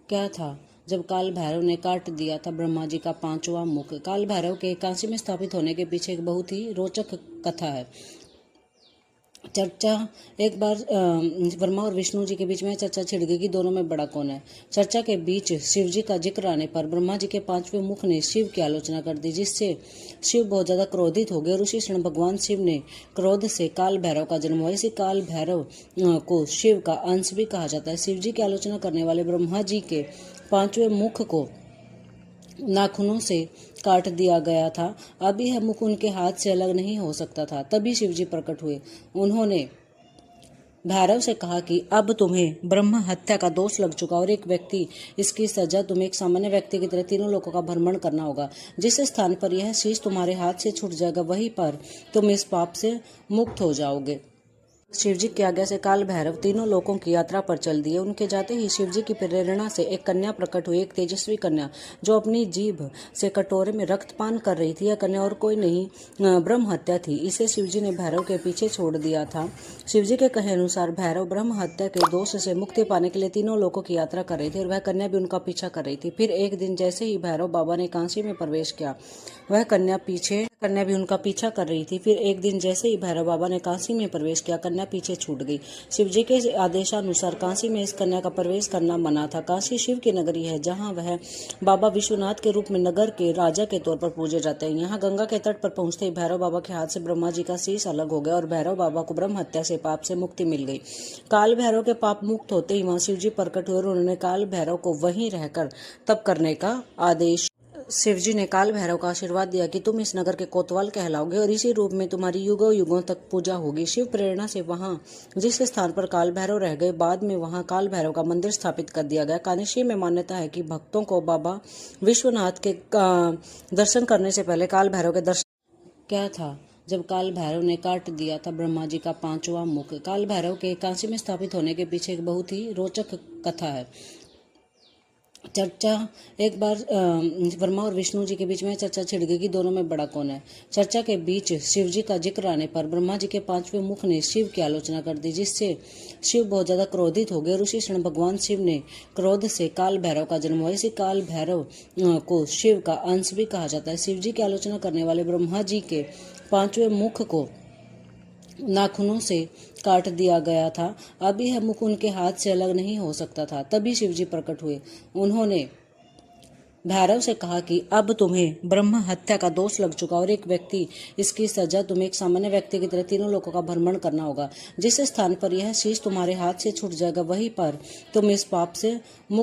क्या था जब काल भैरव ने काट दिया था ब्रह्मा जी का पांचवा मुख। काल भैरव के काशी में स्थापित होने के पीछे एक बहुत ही रोचक कथा है। चर्चा एक बार ब्रह्मा और विष्णु जी के बीच में चर्चा छिड़ गई कि दोनों में बड़ा कौन है। चर्चा के बीच शिव जी का जिक्र आने पर ब्रह्मा जी के पांचवें मुख ने शिव की आलोचना कर दी, जिससे शिव बहुत ज्यादा क्रोधित हो गए और उसी क्षण भगवान शिव ने क्रोध से काल भैरव का जन्म हुआ। इसी काल भैरव को शिव का अंश भी कहा जाता है। शिव जी की आलोचना करने वाले ब्रह्मा जी के पांचवें मुख को नाखूनों से काट दिया गया था। अब यह मुख उनके हाथ से अलग नहीं हो सकता था। तभी शिवजी प्रकट हुए। उन्होंने भैरव से कहा कि अब तुम्हें ब्रह्म हत्या का दोष लग चुका और एक व्यक्ति इसकी सजा तुम्हें एक सामान्य व्यक्ति की तरह तीनों लोकों का भ्रमण करना होगा। जिस स्थान पर यह शीश तुम्हारे हाथ से छूट जाएगा वहीं पर तुम इस पाप से मुक्त हो जाओगे। शिवजी की आज्ञा से काल भैरव तीनों लोकों की यात्रा पर चल दिए। उनके जाते ही शिवजी की प्रेरणा से एक कन्या प्रकट हुई, एक तेजस्वी कन्या जो अपनी जीभ से कटोरे में रक्तपान कर रही थी। यह कन्या और कोई नहीं ब्रह्म हत्या थी। इसे शिवजी ने भैरव के पीछे छोड़ दिया था। शिवजी के कहे अनुसार भैरव ब्रह्म हत्या के दोष से मुक्ति पाने के लिए तीनों लोकों की यात्रा कर रहे थे और वह कन्या भी उनका पीछा कर रही थी। फिर एक दिन जैसे ही भैरव बाबा ने काशी में प्रवेश किया, वह कन्या भी उनका पीछा कर रही थी। फिर एक दिन जैसे ही भैरव बाबा ने काशी में प्रवेश किया, कन्या पीछे छूट गई। शिवजी के आदेशानुसार काशी में इस कन्या का प्रवेश करना मना था। काशी शिव की नगरी है, जहां वह बाबा विश्वनाथ के रूप में नगर के राजा के तौर पर पूजे जाते हैं। यहाँ गंगा के तट पर पहुंचते ही भैरव बाबा के हाथ से ब्रह्मा जी का शीश अलग हो गया और भैरव बाबा को ब्रह्म हत्या से पाप से मुक्ति मिल गई। काल भैरव के पाप मुक्त होते ही वहां शिवजी प्रकट हुए और उन्होंने काल भैरव को वहीं रहकर तप करने का आदेश। शिवजी ने काल भैरव का आशीर्वाद दिया कि तुम इस नगर के कोतवाल कहलाओगे और इसी रूप में तुम्हारी युगों युगों तक पूजा होगी। शिव प्रेरणा से वहां जिस स्थान पर काल भैरव रह गए, बाद में वहां काल भैरव का मंदिर स्थापित कर दिया गया। काशी में मान्यता है कि भक्तों को बाबा विश्वनाथ के दर्शन करने से पहले काल भैरव के दर्शन। क्या था जब काल भैरव ने काट दिया था ब्रह्मा जी का पांचवा मुख। काल भैरव के काशी में स्थापित होने के पीछे एक बहुत ही रोचक कथा है। चर्चा एक बार ब्रह्मा और विष्णु जी के बीच में चर्चा छिड़ गई कि दोनों में बड़ा कौन है। चर्चा के बीच शिव जी का जिक्र आने पर ब्रह्मा जी के पांचवें मुख ने शिव की आलोचना कर दी, जिससे शिव बहुत ज्यादा क्रोधित हो गए और उसी क्षण भगवान शिव ने क्रोध से काल भैरव का जन्म हुआ। इसी काल भैरव को शिव का अंश भी कहा जाता है। शिव जी की आलोचना करने वाले ब्रह्मा जी के पांचवें मुख को नाखूनों से काट दिया गया था। अब यह मुख उनके हाथ से अलग नहीं हो सकता था। तभी शिवजी प्रकट हुए। उन्होंने भैरव से कहा कि अब तुम्हें ब्रह्म हत्या का दोष लग चुका और एक व्यक्ति इसकी सजा तुम्हें एक सामान्य व्यक्ति की तरह तीनों लोकों का भ्रमण करना होगा। जिस स्थान पर यह शीश तुम्हारे हाथ से छूट जाएगा वहीं पर तुम इस पाप से मुक्त